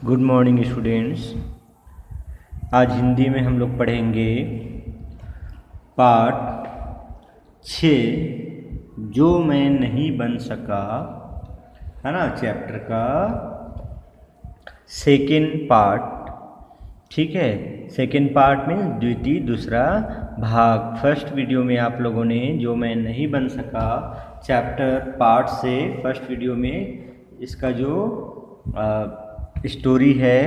Good morning students. आज हिंदी में हम लोग पढ़ेंगे पाठ 6 जो मैं नहीं बन सका, है ना। चैप्टर का सेकेंड पार्ट, ठीक है। सेकेंड पार्ट में द्वितीय दूसरा भाग। फर्स्ट वीडियो में आप लोगों ने जो मैं नहीं बन सका चैप्टर पार्ट से फर्स्ट वीडियो में इसका जो स्टोरी है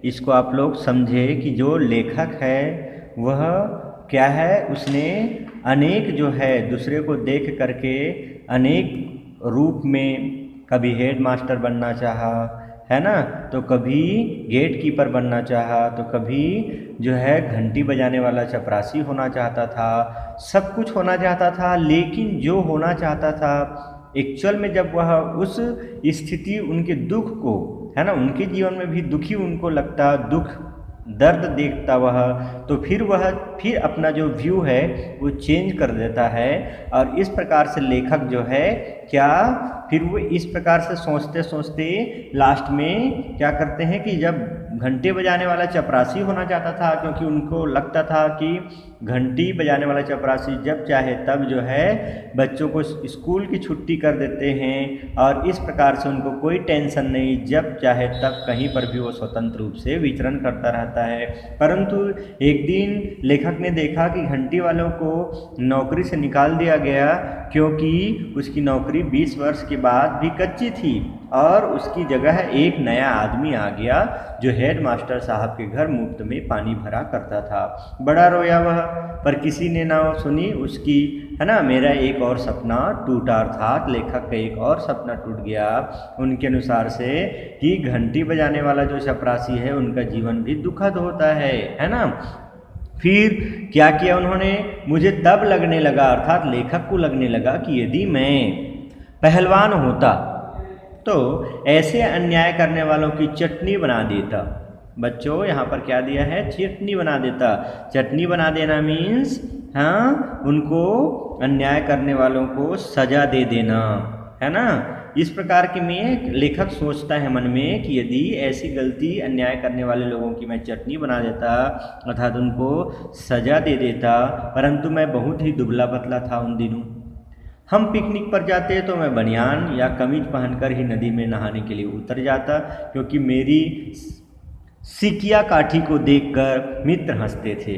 इसको आप लोग समझे कि जो लेखक है वह क्या है। उसने अनेक जो है दूसरे को देख करके अनेक रूप में कभी हेड मास्टर बनना चाहा, है ना, तो कभी गेट कीपर बनना चाहा, तो कभी जो है घंटी बजाने वाला चपरासी होना चाहता था। सब कुछ होना चाहता था, लेकिन जो होना चाहता था एक्चुअल में जब वह उस स्थिति उनके दुख को, है ना, उनके जीवन में भी दुखी उनको लगता, दुख दर्द देखता वह, तो फिर अपना जो व्यू है वो चेंज कर देता है। और इस प्रकार से लेखक जो है क्या, फिर वो इस प्रकार से सोचते सोचते लास्ट में क्या करते हैं कि जब घंटे बजाने वाला चपरासी होना चाहता था, क्योंकि उनको लगता था कि घंटी बजाने वाला चपरासी जब चाहे तब जो है बच्चों को स्कूल की छुट्टी कर देते हैं और इस प्रकार से उनको कोई टेंशन नहीं, जब चाहे तब कहीं पर भी वो स्वतंत्र रूप से विचरण करता रहता है। परंतु एक दिन लेखक ने देखा कि घंटी वालों को नौकरी से निकाल दिया गया, क्योंकि उसकी नौकरी 20 वर्ष के बाद भी कच्ची थी और उसकी जगह एक नया आदमी आ गया जो हेड मास्टर साहब के घर मुफ्त में पानी भरा करता था। बड़ा रोया वह, पर किसी ने ना सुनी उसकी, है ना। मेरा एक और सपना टूटा, अर्थात लेखक का एक और सपना टूट गया उनके अनुसार से कि घंटी बजाने वाला जो चपरासी है उनका जीवन भी दुखद होता है ना। फिर क्या किया उन्होंने, मुझे तब लगने लगा, अर्थात लेखक को लगने लगा कि यदि मैं पहलवान होता तो ऐसे अन्याय करने वालों की चटनी बना देता। बच्चों यहाँ पर क्या दिया है, चटनी बना देता। चटनी बना देना मीन्स हाँ, उनको अन्याय करने वालों को सजा दे देना, है ना। इस प्रकार के में लेखक सोचता है मन में कि यदि ऐसी गलती अन्याय करने वाले लोगों की मैं चटनी बना देता, अर्थात उनको सजा दे देता। परंतु मैं बहुत ही दुबला पतला था उन दिनों। हम पिकनिक पर जाते तो मैं बनियान या कमीज पहनकर ही नदी में नहाने के लिए उतर जाता, क्योंकि मेरी सिकिया काठी को देखकर मित्र हंसते थे।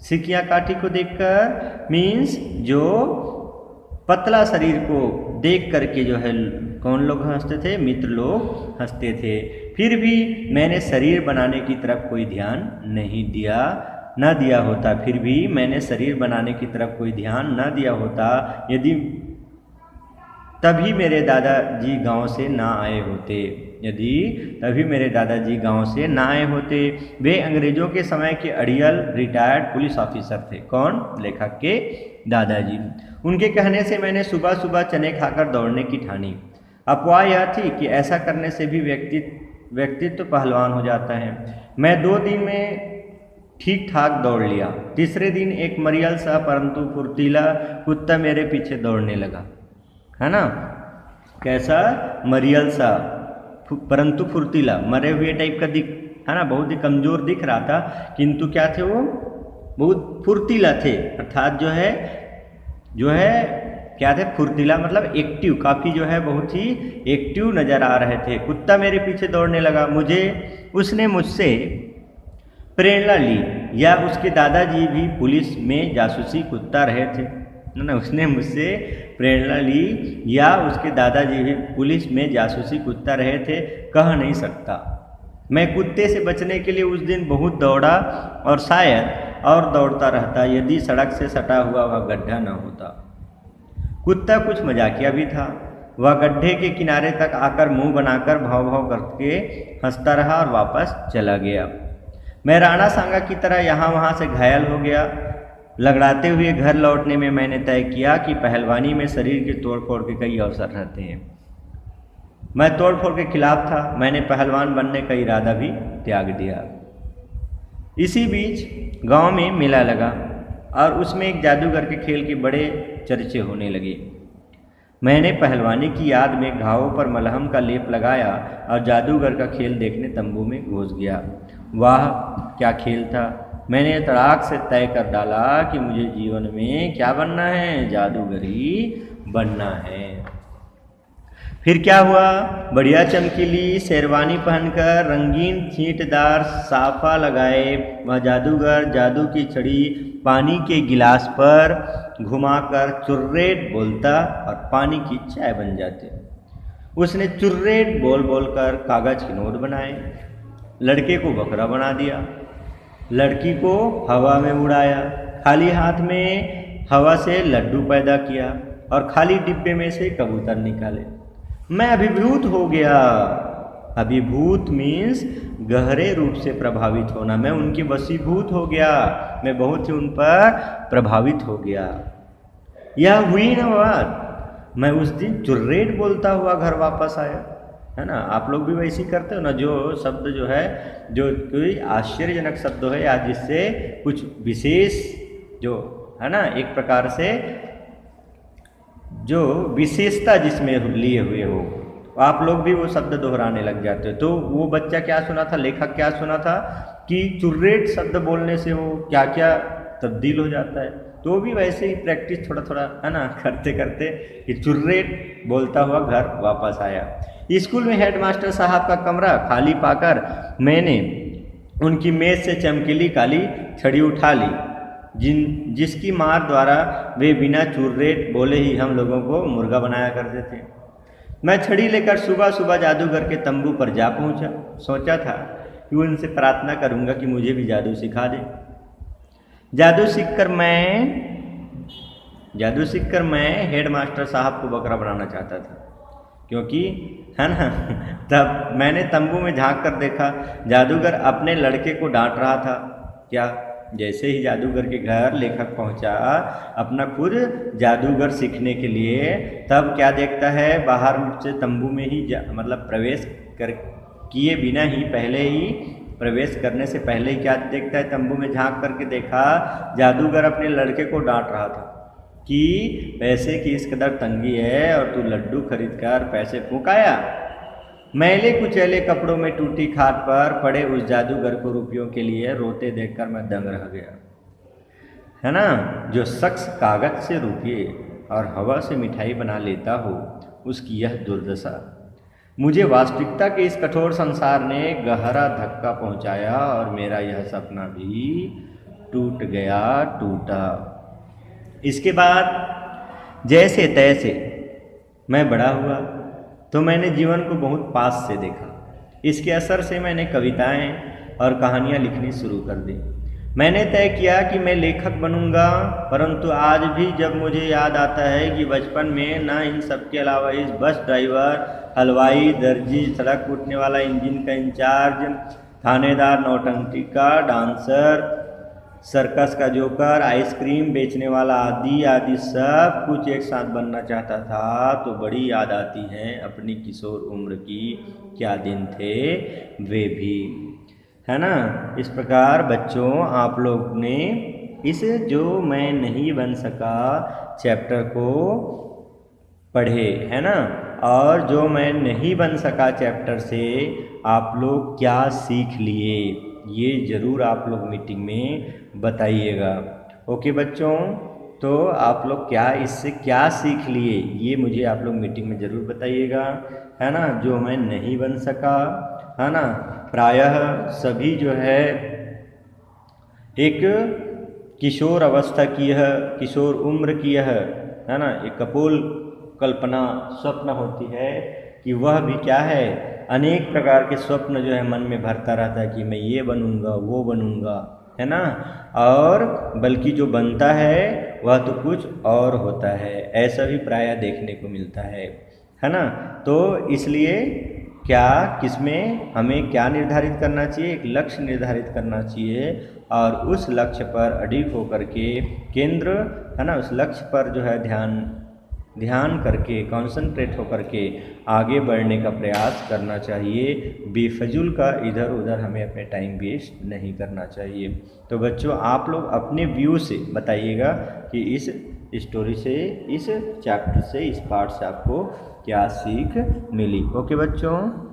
सिकिया काठी को देखकर मीन्स जो पतला शरीर को देख करके जो है कौन लोग हंसते थे, मित्र लोग हंसते थे। फिर भी मैंने शरीर बनाने की तरफ कोई ध्यान नहीं दिया, ना दिया होता, फिर भी मैंने शरीर बनाने की तरफ कोई ध्यान ना दिया होता यदि तभी मेरे दादाजी गांव से ना आए होते, यदि तभी मेरे दादाजी गांव से ना आए होते। वे अंग्रेजों के समय के अड़ियल रिटायर्ड पुलिस ऑफिसर थे। कौन, लेखक के दादाजी। उनके कहने से मैंने सुबह सुबह चने खाकर दौड़ने की ठानी। अफवाह यह थी कि ऐसा करने से भी व्यक्तित्व पहलवान हो जाता है। मैं 2 दिन में ठीक ठाक दौड़ लिया। तीसरे दिन एक मरियल सा परंतु फुर्तीला कुत्ता मेरे पीछे दौड़ने लगा, है ना। कैसा, मरियल सा परंतु फुर्तीला, मरे हुए टाइप का दिख, है ना, बहुत ही कमज़ोर दिख रहा था, किंतु क्या थे वो, बहुत फुर्तीला थे। अर्थात जो है क्या थे, फुर्तीला मतलब एक्टिव, काफ़ी जो है बहुत ही एक्टिव नज़र आ रहे थे। कुत्ता मेरे पीछे दौड़ने लगा। उसने मुझसे प्रेरणा ली, या उसके दादाजी भी पुलिस में जासूसी कुत्ता रहे थे, ना। उसने मुझसे प्रेरणा ली या उसके दादाजी भी पुलिस में जासूसी कुत्ता रहे थे, कह नहीं सकता। मैं कुत्ते से बचने के लिए उस दिन बहुत दौड़ा और शायद और दौड़ता रहता यदि सड़क से सटा हुआ वह गड्ढा न होता। कुत्ता कुछ मजाकिया भी था। वह गड्ढे के किनारे तक आकर मुंह बनाकर भाव भाव करके हंसता रहा और वापस चला गया। मैं राणा सांगा की तरह यहाँ वहाँ से घायल हो गया। लगड़ाते हुए घर लौटने में मैंने तय किया कि पहलवानी में शरीर के तोड़फोड़ के कई अवसर रहते हैं। मैं तोड़फोड़ के खिलाफ था। मैंने पहलवान बनने का इरादा भी त्याग दिया। इसी बीच गांव में मेला लगा और उसमें एक जादूगर के खेल के बड़े चर्चे होने लगे। मैंने पहलवानी की याद में घावों पर मलहम का लेप लगाया और जादूगर का खेल देखने तंबू में घुस गया। वाह क्या खेल था! मैंने तड़ाक से तय कर डाला कि मुझे जीवन में क्या बनना है, जादूगरी बनना है। फिर क्या हुआ? बढ़िया चमकीली शेरवानी पहनकर रंगीन छींटदार साफा लगाए वह जादूगर जादू की छड़ी पानी के गिलास पर घुमाकर चुर्रेट बोलता और पानी की चाय बन जाती। उसने चुर्रेट बोल बोलकर कागज के नोट बनाए, लड़के को बकरा बना दिया, लड़की को हवा में उड़ाया, खाली हाथ में हवा से लड्डू पैदा किया और खाली डिब्बे में से कबूतर निकाले। मैं अभिभूत हो गया। अभिभूत मीन्स गहरे रूप से प्रभावित होना। मैं उनकी वशीभूत हो गया, मैं बहुत ही उन पर प्रभावित हो गया। यह हुई ना बात। मैं उस दिन चुर्रेट बोलता हुआ घर वापस आया, है ना। आप लोग भी वैसे ही करते हो ना, जो शब्द जो है, जो कोई आश्चर्यजनक शब्द है या जिससे कुछ विशेष जो है ना, एक प्रकार से जो विशेषता जिसमें लिए हुए हो, आप लोग भी वो शब्द दोहराने लग जाते हो। तो वो बच्चा क्या सुना था, लेखक क्या सुना था कि चुर्रेट शब्द बोलने से वो क्या क्या तब्दील हो जाता है। तो भी वैसे ही प्रैक्टिस थोड़ा थोड़ा है ना करते करते कि चुर्रेट बोलता हुआ घर वापस आया। स्कूल में हेडमास्टर साहब का कमरा खाली पाकर मैंने उनकी मेज से चमकीली काली छड़ी उठा ली, जिसकी मार द्वारा वे बिना चुर्रेट बोले ही हम लोगों को मुर्गा बनाया करते थे। मैं छड़ी लेकर सुबह सुबह जादूगर के तंबू पर जा पहुंचा। सोचा था कि उनसे प्रार्थना करूंगा कि मुझे भी जादू सिखा दे। जादू सीखकर मैं हेडमास्टर साहब को बकरा बनाना चाहता था, क्योंकि है ना। तब मैंने तंबू में झांक कर देखा, जादूगर अपने लड़के को डांट रहा था। क्या? जैसे ही जादूगर के घर लेखक पहुंचा अपना खुद जादूगर सीखने के लिए, तब क्या देखता है, बाहर से तंबू में ही मतलब प्रवेश कर किए बिना ही, पहले ही प्रवेश करने से पहले ही क्या देखता है, तंबू में झांक करके देखा जादूगर अपने लड़के को डांट रहा था कि पैसे की इस कदर तंगी है और तू लड्डू खरीद कर पैसे फूंक आया। मैले कुचैले कपड़ों में टूटी खाट पर पड़े उस जादूगर को रुपयों के लिए रोते देखकर मैं दंग रह गया, है ना। जो शख्स कागज से रुपये और हवा से मिठाई बना लेता हो, उसकी यह दुर्दशा। मुझे वास्तविकता के इस कठोर संसार ने गहरा धक्का पहुंचाया और मेरा यह सपना भी टूट गया, टूटा। इसके बाद जैसे तैसे मैं बड़ा हुआ तो मैंने जीवन को बहुत पास से देखा। इसके असर से मैंने कविताएं और कहानियां लिखनी शुरू कर दी। मैंने तय किया कि मैं लेखक बनूंगा, परंतु आज भी जब मुझे याद आता है कि बचपन में ना इन सब के अलावा इस बस ड्राइवर, हलवाई, दर्जी, सड़क कूटने वाला, इंजन का इंचार्ज, थानेदार, नौटंकी का डांसर, सर्कस का जोकर, आइसक्रीम बेचने वाला आदि आदि सब कुछ एक साथ बनना चाहता था। तो बड़ी याद आती है अपनी किशोर उम्र की, क्या दिन थे वे भी, है ना। इस प्रकार बच्चों, आप लोग ने इस जो मैं नहीं बन सका चैप्टर को पढ़े, है ना। और जो मैं नहीं बन सका चैप्टर से आप लोग क्या सीख लिए, ये ज़रूर आप लोग मीटिंग में बताइएगा। ओके बच्चों, तो आप लोग क्या इससे क्या सीख लिए, ये मुझे आप लोग मीटिंग में ज़रूर बताइएगा, है ना। जो मैं नहीं बन सका, है ना, प्रायः सभी जो है एक किशोर अवस्था की यह, किशोर उम्र की यह, है ना, एक कपोल कल्पना स्वप्न होती है कि वह भी क्या है, अनेक प्रकार के स्वप्न जो है मन में भरता रहता है कि मैं ये बनूंगा, वो बनूंगा, है ना। और बल्कि जो बनता है वह तो कुछ और होता है, ऐसा भी प्रायः देखने को मिलता है ना। तो इसलिए क्या किसमें हमें क्या निर्धारित करना चाहिए, एक लक्ष्य निर्धारित करना चाहिए और उस लक्ष्य पर अडिग होकर के केंद्र, है ना, उस लक्ष्य पर जो है ध्यान करके कंसंट्रेट होकर के आगे बढ़ने का प्रयास करना चाहिए। बेफजूल का इधर उधर हमें अपने टाइम वेस्ट नहीं करना चाहिए। तो बच्चों, आप लोग अपने व्यू से बताइएगा कि इस स्टोरी से, इस चैप्टर से, इस पार्ट से आपको क्या सीख मिली। ओके बच्चों।